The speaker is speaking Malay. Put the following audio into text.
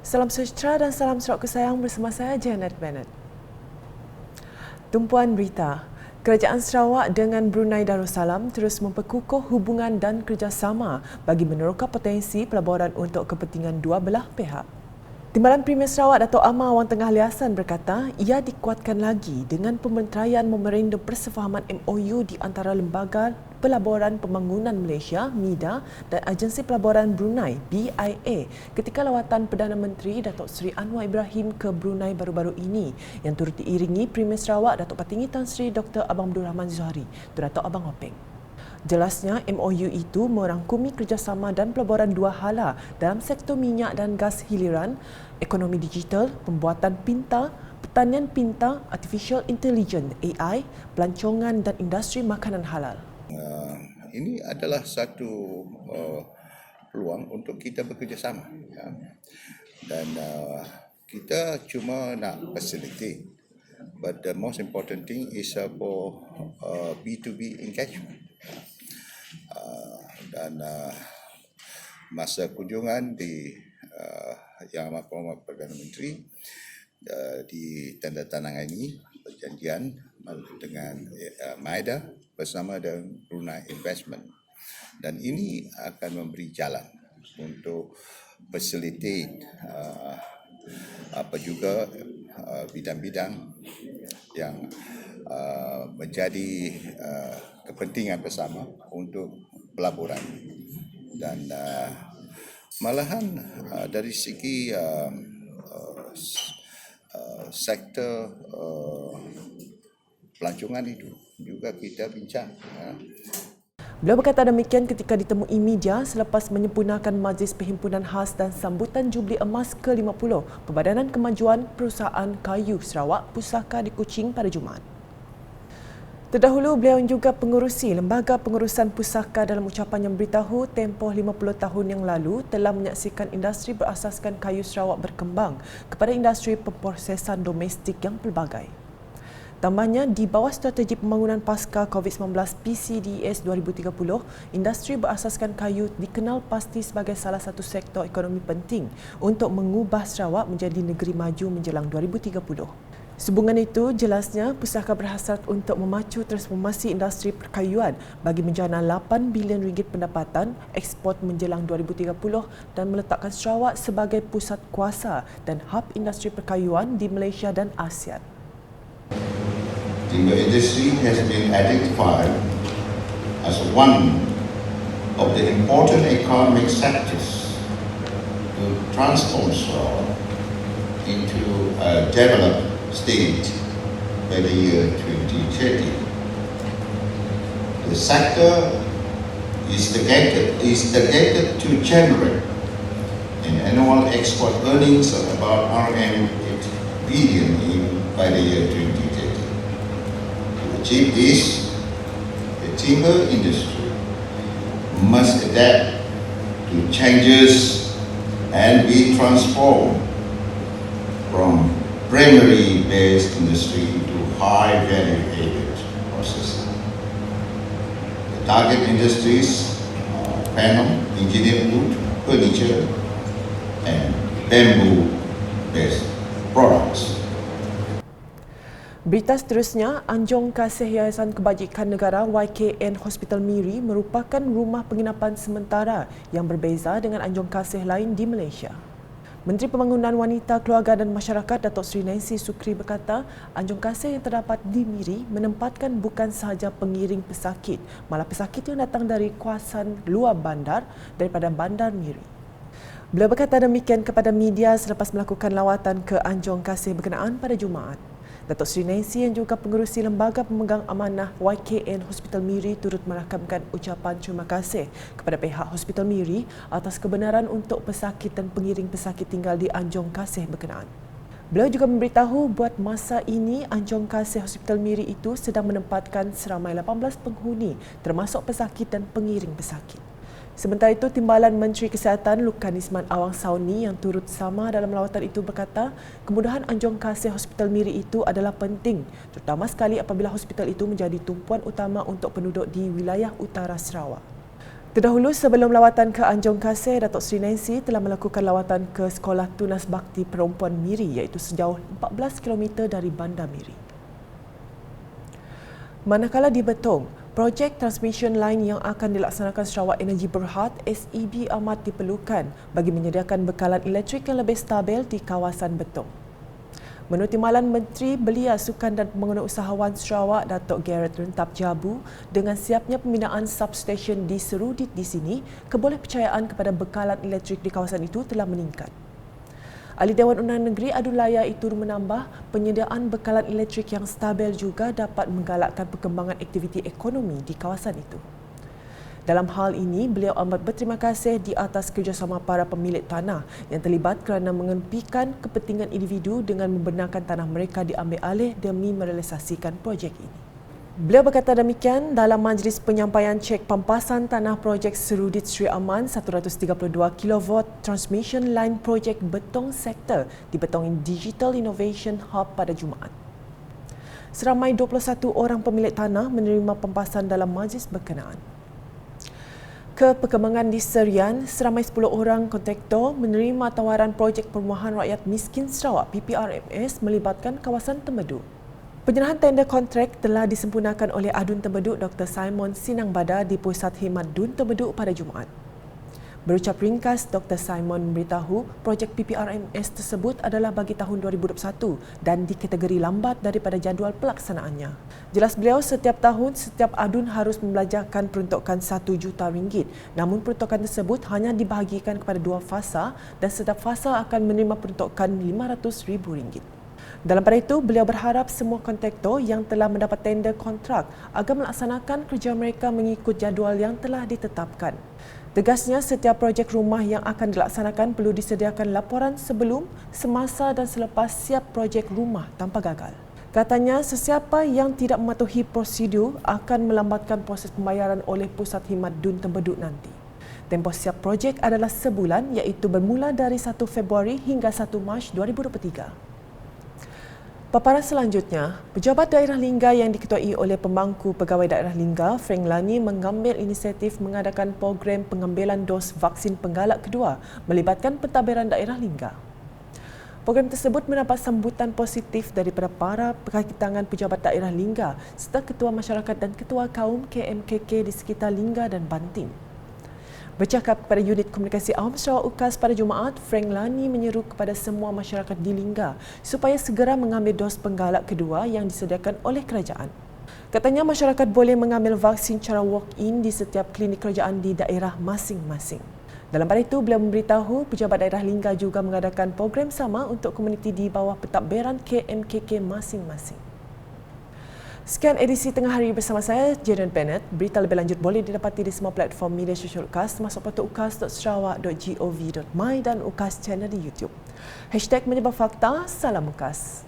Salam sejahtera dan salam serak kesayang bersama saya Janet Bennett. Tumpuan berita. Kerajaan Sarawak dengan Brunei Darussalam terus memperkukuh hubungan dan kerjasama bagi meneroka potensi pelaburan untuk kepentingan dua belah pihak. Timbalan Premier Sarawak Dato' Amar Wang Tengah Liasan berkata ia dikuatkan lagi dengan pemerintaian memorandum persefahaman MOU di antara Lembaga Pelaburan Pembangunan Malaysia (MIDA) dan Agensi Pelaburan Brunei (BIA) ketika lawatan Perdana Menteri Datuk Seri Anwar Ibrahim ke Brunei baru-baru ini yang turut diiringi Premier Sarawak Datuk Patinggi Tan Sri Dr. Abang Abdul Rahman Zuhari, Datuk Abang Hopeng. Jelasnya, MOU itu merangkumi kerjasama dan pelaburan dua hala dalam sektor minyak dan gas hiliran, ekonomi digital, pembuatan pintar, pertanian pintar, artificial intelligence AI, pelancongan dan industri makanan halal. Ini adalah satu peluang untuk kita bekerjasama, ya. Dan kita cuma nak facilitate, but the most important thing is for B2B engagement. Dan masa kunjungan di Yang Amat Berhormat Perdana Menteri ditandatangani perjanjian dengan MIDA bersama dengan Brunei Investment, dan ini akan memberi jalan untuk facilitate apa juga bidang-bidang yang menjadi kepentingan bersama untuk pelaburan. Dan malahan dari segi sektor pelancongan itu juga kita bincang. Beliau berkata demikian ketika ditemui media selepas menyempurnakan Majlis Perhimpunan Khas dan sambutan Jubli Emas ke-50 Perbadanan Kemajuan Perusahaan Kayu Sarawak Pusaka di Kuching pada Jumaat. Terdahulu, beliau juga pengurusi Lembaga Pengurusan Pusaka dalam ucapan yang beritahu tempoh 50 tahun yang lalu telah menyaksikan industri berasaskan kayu Sarawak berkembang kepada industri pemprosesan domestik yang pelbagai. Tambahnya, di bawah strategi pembangunan pasca COVID-19 PCDS 2030, industri berasaskan kayu dikenal pasti sebagai salah satu sektor ekonomi penting untuk mengubah Sarawak menjadi negeri maju menjelang 2030. Sehubungan itu, jelasnya pusaka berhasrat untuk memacu transformasi industri perkayuan bagi menjana 8 bilion ringgit pendapatan ekspor menjelang 2030 dan meletakkan Sarawak sebagai pusat kuasa dan hub industri perkayuan di Malaysia dan ASEAN. Timber industry has been identified as one of the important economic sectors to transform Sarawak into a developed state by the year 2030. The sector is targeted to generate an annual export earnings of about RM 8 billion by the year 2030. To achieve this, the timber industry must adapt to changes and be transformed from primary-based industry to high-value-added processing. The target industries are panel, engineered wood, furniture, and bamboo-based products. Berita seterusnya, Anjong Kasih Yayasan Kebajikan Negara YKN Hospital Miri merupakan rumah penginapan sementara yang berbeza dengan Anjong Kasih lain di Malaysia. Menteri Pembangunan Wanita, Keluarga dan Masyarakat Datuk Seri Nancy Sukri berkata, Anjong Kasih yang terdapat di Miri menempatkan bukan sahaja pengiring pesakit, malah pesakit yang datang dari kawasan luar bandar daripada bandar Miri. Beliau berkata demikian kepada media selepas melakukan lawatan ke Anjong Kasih berkenaan pada Jumaat. Datuk Seri Nancy yang juga pengerusi Lembaga Pemegang Amanah YKN Hospital Miri turut merakamkan ucapan terima kasih kepada pihak Hospital Miri atas kebenaran untuk pesakit dan pengiring pesakit tinggal di Anjong Kasih berkenaan. Beliau juga memberitahu buat masa ini Anjong Kasih Hospital Miri itu sedang menempatkan seramai 18 penghuni termasuk pesakit dan pengiring pesakit. Sementara itu, Timbalan Menteri Kesihatan Lukan Isman Awang Sauni yang turut sama dalam lawatan itu berkata, kemudahan Anjong Kasih Hospital Miri itu adalah penting, terutama sekali apabila hospital itu menjadi tumpuan utama untuk penduduk di wilayah utara Sarawak. Terdahulu sebelum lawatan ke Anjong Kasih, Datuk Seri Nancy telah melakukan lawatan ke Sekolah Tunas Bakti Perempuan Miri iaitu sejauh 14 km dari Bandar Miri. Manakala di Betong, projek transmission line yang akan dilaksanakan Sarawak Energy Berhad SEB amat diperlukan bagi menyediakan bekalan elektrik yang lebih stabil di kawasan Betong. Menurut Timbalan Menteri Belia Sukan dan Pembangunan Usahawan Sarawak Datuk Garrett Rentap Jabu, dengan siapnya pembinaan substation di Serudit di sini, kebolehpercayaan kepada bekalan elektrik di kawasan itu telah meningkat. Ahli Dewan Undangan Negeri Adulaya itu menambah, penyediaan bekalan elektrik yang stabil juga dapat menggalakkan perkembangan aktiviti ekonomi di kawasan itu. Dalam hal ini, beliau amat berterima kasih di atas kerjasama para pemilik tanah yang terlibat kerana mengempikan kepentingan individu dengan membenarkan tanah mereka diambil alih demi merealisasikan projek ini. Beliau berkata demikian dalam majlis penyampaian cek pampasan tanah projek Serudit Sri Aman 132 kV transmission line projek Betong Sektor di Betong Digital Innovation Hub pada Jumaat. Seramai 21 orang pemilik tanah menerima pampasan dalam majlis berkenaan. Perkembangan di Serian, seramai 10 orang kontraktor menerima tawaran projek Perumahan Rakyat Miskin Sarawak PPRMS melibatkan kawasan Tembeduk. Penyerahan tender kontrak telah disempurnakan oleh Adun Tembeduk Dr. Simon Sinangbada di Pusat Khidmat Dun Tembeduk pada Jumaat. Berucap ringkas, Dr. Simon memberitahu projek PPRMS tersebut adalah bagi tahun 2021 dan dikategori lambat daripada jadual pelaksanaannya. Jelas beliau, setiap tahun setiap adun harus membelanjakan peruntukan RM1 juta. Namun peruntukan tersebut hanya dibahagikan kepada 2 fasa dan setiap fasa akan menerima peruntukan RM500,000. Dalam pada itu, beliau berharap semua kontraktor yang telah mendapat tender kontrak agar melaksanakan kerja mereka mengikut jadual yang telah ditetapkan. Tegasnya, setiap projek rumah yang akan dilaksanakan perlu disediakan laporan sebelum, semasa dan selepas siap projek rumah tanpa gagal. Katanya, sesiapa yang tidak mematuhi prosedur akan melambatkan proses pembayaran oleh Pusat Khidmat Dun Tembeduk nanti. Tempoh siap projek adalah sebulan iaitu bermula dari 1 Februari hingga 1 Mac 2023. Paparan selanjutnya, Pejabat Daerah Lingga yang diketuai oleh Pemangku Pegawai Daerah Lingga, Frank Lani mengambil inisiatif mengadakan program pengambilan dos vaksin penggalak kedua melibatkan pentadbiran daerah Lingga. Program tersebut mendapat sambutan positif daripada para pekakitangan Pejabat Daerah Lingga serta Ketua Masyarakat dan Ketua Kaum KMKK di sekitar Lingga dan Banting. Bercakap kepada Unit Komunikasi Awam Sarawak UKAS pada Jumaat, Frank Lani menyeru kepada semua masyarakat di Lingga supaya segera mengambil dos penggalak kedua yang disediakan oleh kerajaan. Katanya masyarakat boleh mengambil vaksin cara walk-in di setiap klinik kerajaan di daerah masing-masing. Dalam pada itu, beliau memberitahu Pejabat Daerah Lingga juga mengadakan program sama untuk komuniti di bawah pentadbiran KMKK masing-masing. Sekian edisi Tengah Hari bersama saya, Jaden Bennett. Berita lebih lanjut boleh didapati di semua platform media sosial UKAS termasuk portal ukas.sarawak.gov.my dan UKAS channel di YouTube. #Menyebar Fakta, Salam UKAS.